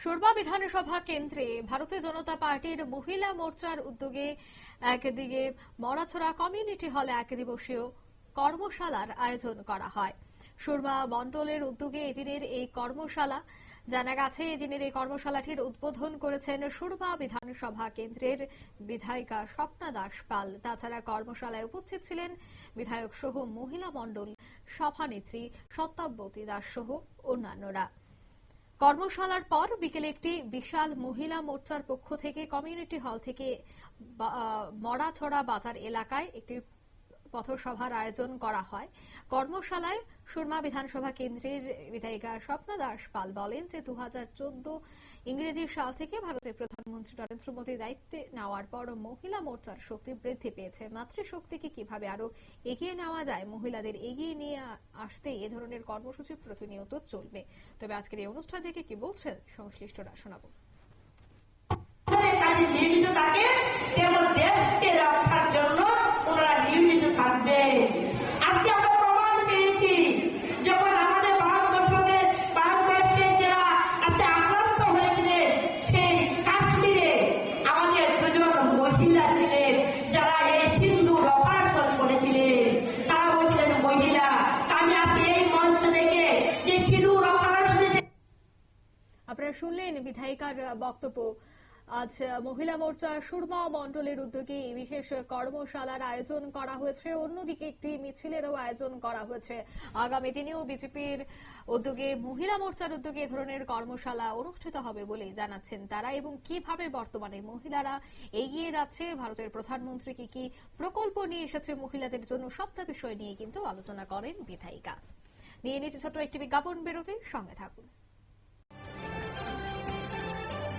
সুরমা বিধানসভা কেন্দ্রে ভারতীয় জনতা পার্টির মহিলা মোর্চার উদ্যোগে একদিকে মরাছড়া কমিউনিটি হলে একদিবসীয় কর্মশালার আয়োজন করা হয়। সুরমা মণ্ডলের উদ্যোগে এদিনের এই কর্মশালা জানা গেছে। এদিনের এই কর্মশালাটির উদ্বোধন করেছেন সুরমা বিধানসভা কেন্দ্রের বিধায়িকা স্বপ্না দাস পাল। তাছাড়া কর্মশালায় উপস্থিত ছিলেন বিধায়ক সহ মহিলা মণ্ডল সভানেত্রী সত্যাবতী দাস সহ অন্যান্যরা। কর্মশালার পর বিকেলে একটি বিশাল মহিলা মোর্চার পক্ষ থেকে কমিউনিটি হল থেকে মরাছড়া বাজার এলাকায় একটি পথসভার আয়োজন করা হয়। কর্মশালায় সুরমা বিধানসভা কেন্দ্রের বিধায়িকা স্বপ্না দাস পাল বলেন যে 2014 ইংরেজি সাল থেকে ভারতের প্রধানমন্ত্রী নরেন্দ্র মোদী দায়িত্বে নেওয়ার পর মহিলা মোর্চার শক্তি বৃদ্ধি পেয়েছে। মাতৃশক্তিকে কিভাবে আরো এগিয়ে নেওয়া যায়, মহিলাদের এগিয়ে নিয়ে আসতে এ ধরনের কর্মসূচি প্রতিনিয়ত চলবে। তবে আজকের এই অনুষ্ঠান থেকে কি বলছেন সংশ্লিষ্টরা শোনাবো। আপনারা শুনলেন বিধায়িকার বক্তব্য। আজ মহিলা মোর্চা সুরমা মণ্ডলের উদ্যোগে এই বিশেষ কর্মশালার আয়োজন করা হয়েছে। অন্যদিকে একটি মিছিলেরও আয়োজন করা হয়েছে। আগামী দিনেও বিজেপির উদ্যোগে মহিলা মোর্চার উদ্যোগে এ ধরনের কর্মশালা অনুষ্ঠিত হবে বলে জানাচ্ছেন তারা। এবং কিভাবে বর্তমানে মহিলারা এগিয়ে যাচ্ছে, ভারতের প্রধানমন্ত্রী কি কি প্রকল্প নিয়ে এসেছে মহিলাদের জন্য, সবটা বিষয় নিয়ে কিন্তু আলোচনা করেন বিধায়িকা। নিয়ে নিচ্ছে ছোট্ট একটি বিজ্ঞাপন বিরতি, সঙ্গে থাকুন।